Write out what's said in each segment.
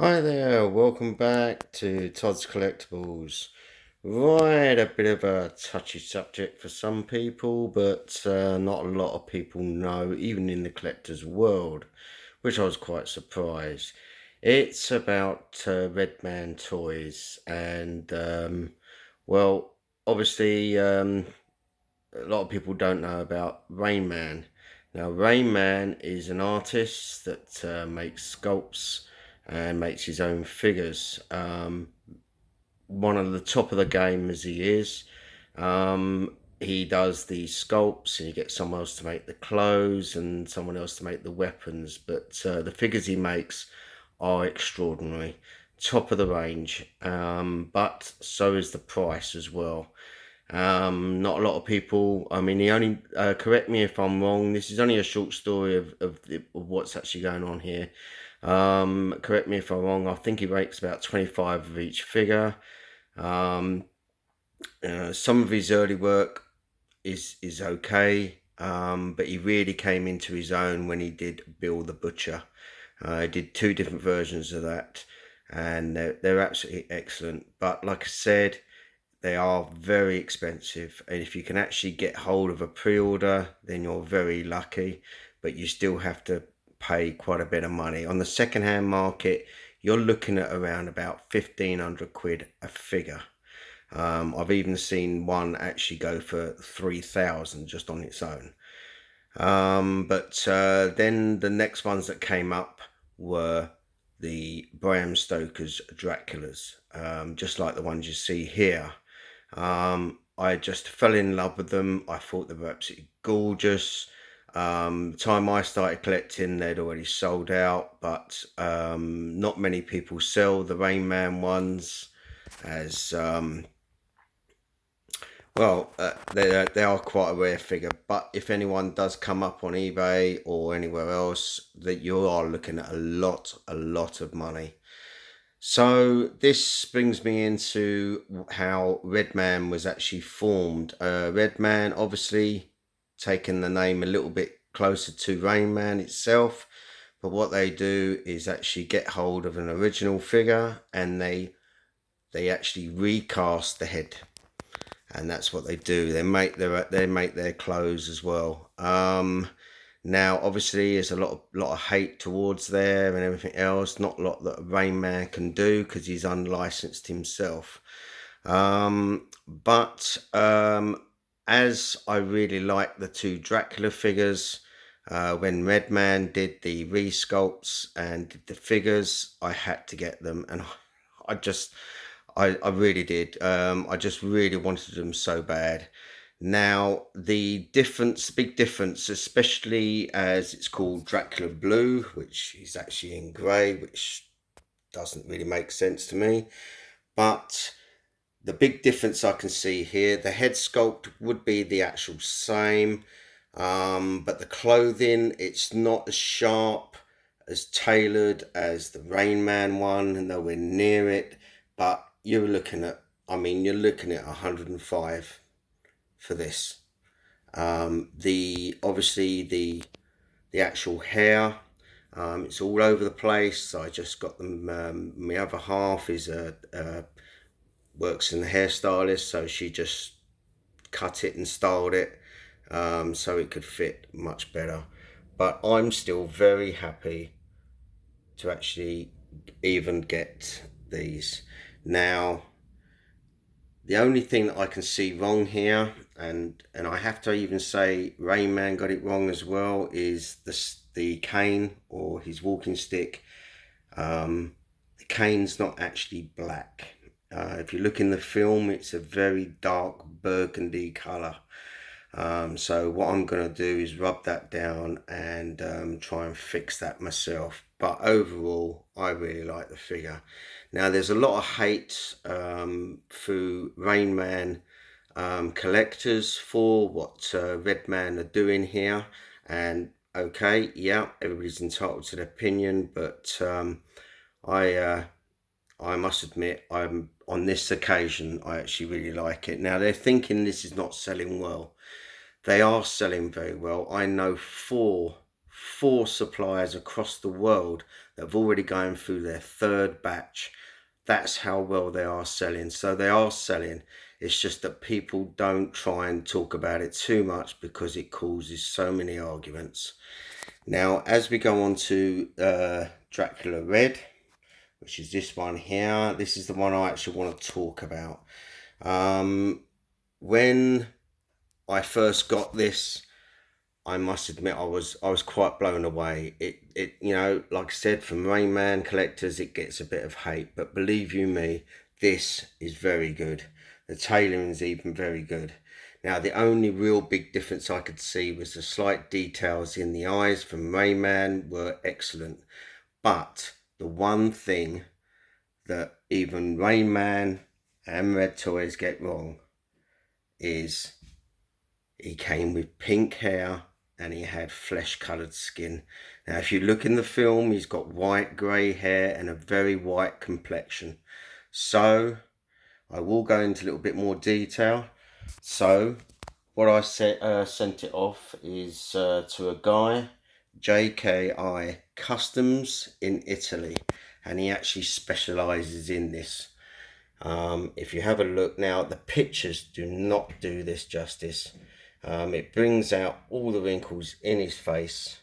Hi there, welcome back to Todd's Collectibles. Right, a bit of a touchy subject for some people, but not a lot of people know, even in the collector's world, which I was quite surprised. It's about Redman toys, and well, obviously, a lot of people don't know about Rain Man. Now, Rain Man is an artist that makes sculpts and makes his own figures. One of the top of the game as he is. He does the sculpts and he gets someone else to make the clothes and someone else to make the weapons. But the figures he makes are extraordinary, top of the range. But so is the price as well. Not a lot of people. I mean, he only correct me if I'm wrong. This is only a short story of what's actually going on here. Correct me if I'm wrong. I think he makes about 25 of each figure. Um, some of his early work is okay, but he really came into his own when he did Bill the Butcher. He did two different versions of that, and they're absolutely excellent. But like I said, they are very expensive, and if you can actually get hold of a pre-order, then you're very lucky, but you still have to pay quite a bit of money. On the second-hand market, you're looking at around about 1,500 quid a figure. I've even seen one actually go for 3,000 just on its own. But then the next ones that came up were the Bram Stoker's Draculas, just like the ones you see here. I just fell in love with them. I thought they were absolutely gorgeous. The time I started collecting, they'd already sold out, but not many people sell the Rain Man ones as they are quite a rare figure. But if anyone does come up on eBay or anywhere else, that you are looking at a lot of money. So this brings me into how Redman was actually formed. Redman, obviously, taking the name a little bit closer to Rain Man itself, but what they do is actually get hold of an original figure and they actually recast the head, and that's what they do. They make their clothes as well. Now, obviously, there's a lot of hate towards there and everything else. Not a lot that Rain Man can do because he's unlicensed himself. But as I really like the two Dracula figures, when Redman did the resculpts and did the figures, I had to get them, and I just, I really did. I just really wanted them so bad. Now, the difference, big difference, especially as it's called Dracula Blue, which is actually in grey, which doesn't really make sense to me. But the big difference I can see here, the head sculpt would be the actual same, but the clothing, it's not as sharp, as tailored as the Rain Man one, and nowhere near it. But you're looking at, I mean, you're looking at 105 for this. The obviously the actual hair, it's all over the place. I just got them. My other half is works in the hairstylist, so she just cut it and styled it so it could fit much better. But I'm still very happy to actually even get these. Now, the only thing that I can see wrong here, and I have to even say Rain Man got it wrong as well, is the cane or his walking stick. The cane's not actually black. If you look in the film, it's a very dark burgundy colour. So what I'm going to do is rub that down and try and fix that myself. But overall, I really like the figure. Now, there's a lot of hate through Rain Man collectors for what Redman are doing here. And okay, yeah, everybody's entitled to their opinion, but I must admit, I'm on this occasion, I actually really like it. Now, they're thinking this is not selling well. They are selling very well. I know for 4 suppliers across the world that have already gone through their 3rd batch. That's how well they are selling. So they are selling. It's just that people don't try and talk about it too much because it causes so many arguments. Now, as we go on to Dracula Red, which is this one here, this is the one I actually want to talk about. When I first got this, I must admit I was quite blown away. It you know, like I said, from Redman collectors it gets a bit of hate, but believe you me, this is very good. The tailoring is even very good. Now the only real big difference I could see was the slight details in the eyes from Redman were excellent. But the one thing that even Redman and Red Toys get wrong is he came with pink hair and he had flesh coloured skin. Now if you look in the film, he's got white grey hair and a very white complexion. So I will go into a little bit more detail. So what I sent it off is to a guy, JKI Customs in Italy, and he actually specialises in this. If you have a look now, the pictures do not do this justice. It brings out all the wrinkles in his face,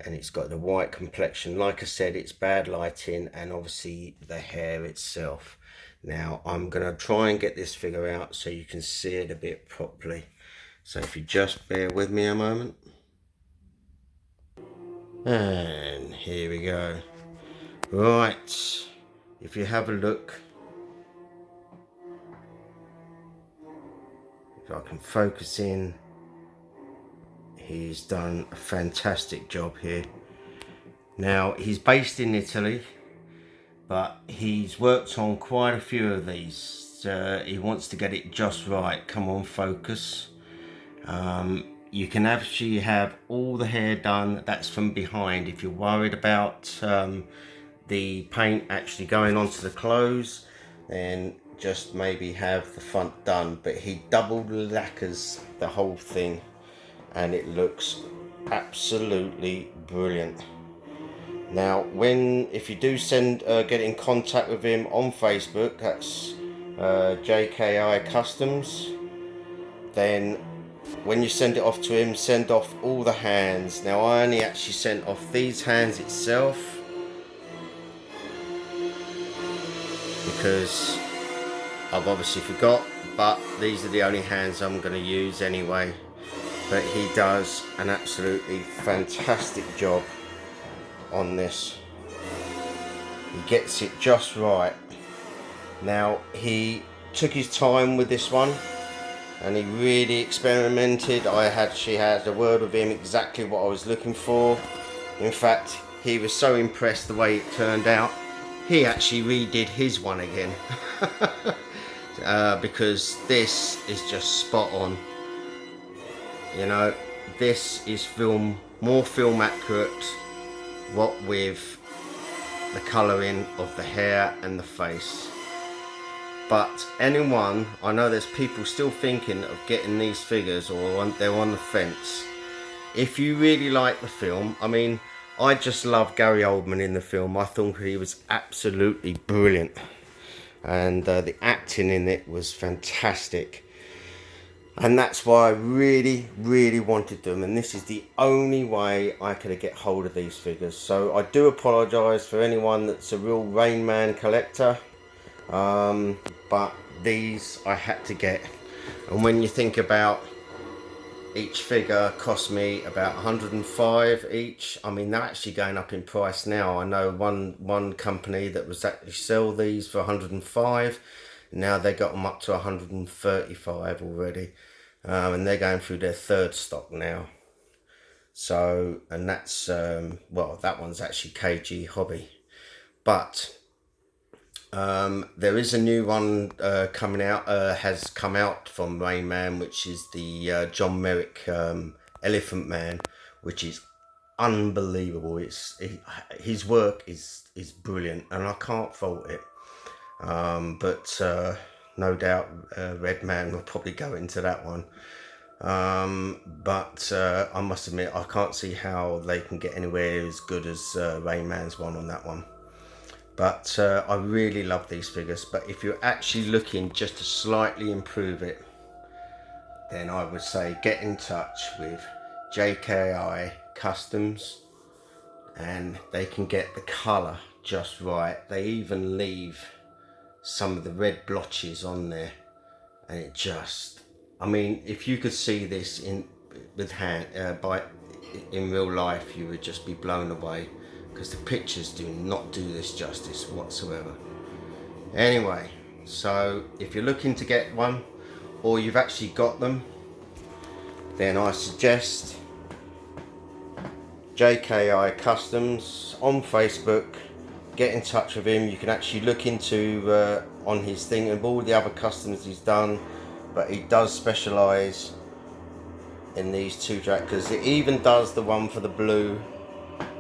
and it's got the white complexion. Like I said, it's bad lighting and obviously the hair itself. Now I'm going to try and get this figure out so you can see it a bit properly. So if you just bear with me a moment. And here we go. Right, if you have a look, if I can focus in, he's done a fantastic job here. Now he's based in Italy, but he's worked on quite a few of these. He wants to get it just right. Come on, focus. You can actually have all the hair done, that's from behind. If you're worried about the paint actually going onto the clothes, then just maybe have the front done. But he double lacquers the whole thing and it looks absolutely brilliant. Now if you do get in contact with him on Facebook, that's JKI Customs, then when you send it off to him, send off all the hands. Now I only actually sent off these hands itself because I've obviously forgot, but these are the only hands I'm going to use anyway. But he does an absolutely fantastic job on this. He gets it just right. Now he took his time with this one and he really experimented. I actually had a word with him exactly what I was looking for. In fact, he was so impressed the way it turned out, he actually redid his one again. Because this is just spot on. You know, this is more film accurate, what with the colouring of the hair and the face. But anyone, I know there's people still thinking of getting these figures, or they're on the fence. If you really like the film, I mean, I just love Gary Oldman in the film. I thought he was absolutely brilliant, and the acting in it was fantastic. And that's why I really wanted them, and this is the only way I could get hold of these figures. So I do apologise for anyone that's a real Redman collector, but these I had to get. And when you think about each figure cost me about 105 each. I mean, they're actually going up in price now. I know one company that was actually sell these for 105. Now they got them up to 135 already, and they're going through their 3rd stock now. So, and that's well, that one's actually KG Hobby, but there is a new one coming out, has come out from Redman, which is the John Merrick Elephant Man, which is unbelievable. His work is brilliant, and I can't fault it. But no doubt Redman will probably go into that one. But I must admit, I can't see how they can get anywhere as good as Rayman's one on that one. But I really love these figures. But if you're actually looking just to slightly improve it, then I would say get in touch with JKI Customs, and they can get the colour just right. They even leave some of the red blotches on there, and it just, I mean, if you could see this in real life, you would just be blown away, because the pictures do not do this justice whatsoever. Anyway, so if you're looking to get one, or you've actually got them, then I suggest JKI Customs on Facebook. Get in touch with him. You can actually look into on his thing and all the other customs he's done, but he does specialise in these two Draculas. It even does the one for the blue,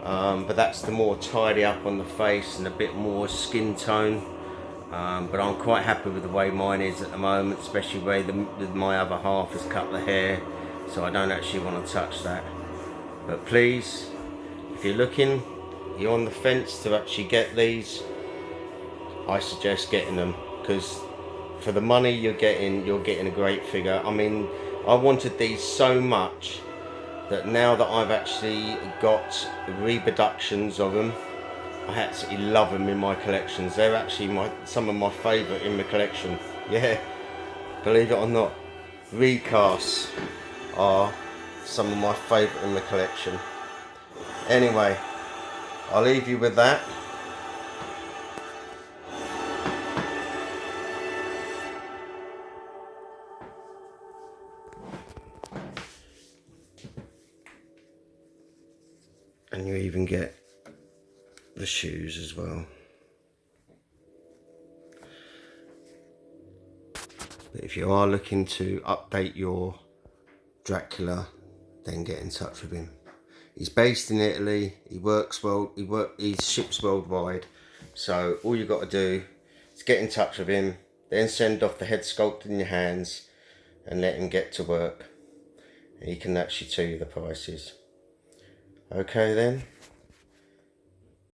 but that's the more tidy up on the face and a bit more skin tone. But I'm quite happy with the way mine is at the moment, especially where my other half has cut the hair, so I don't actually want to touch that. But please, if you're looking, you're on the fence to actually get these, I suggest getting them, because for the money you're getting a great figure. I mean, I wanted these so much that now that I've actually got reproductions of them, I absolutely love them in my collections. They're actually some of my favourite in my collection. Yeah, believe it or not, recasts are some of my favourite in the collection. Anyway, I'll leave you with that. And you even get the shoes as well. But if you are looking to update your Dracula, then get in touch with him. He's based in Italy. He ships worldwide. So all you got to do is get in touch with him, then send off the head sculpt in your hands, and let him get to work. He can actually tell you the prices. Okay then.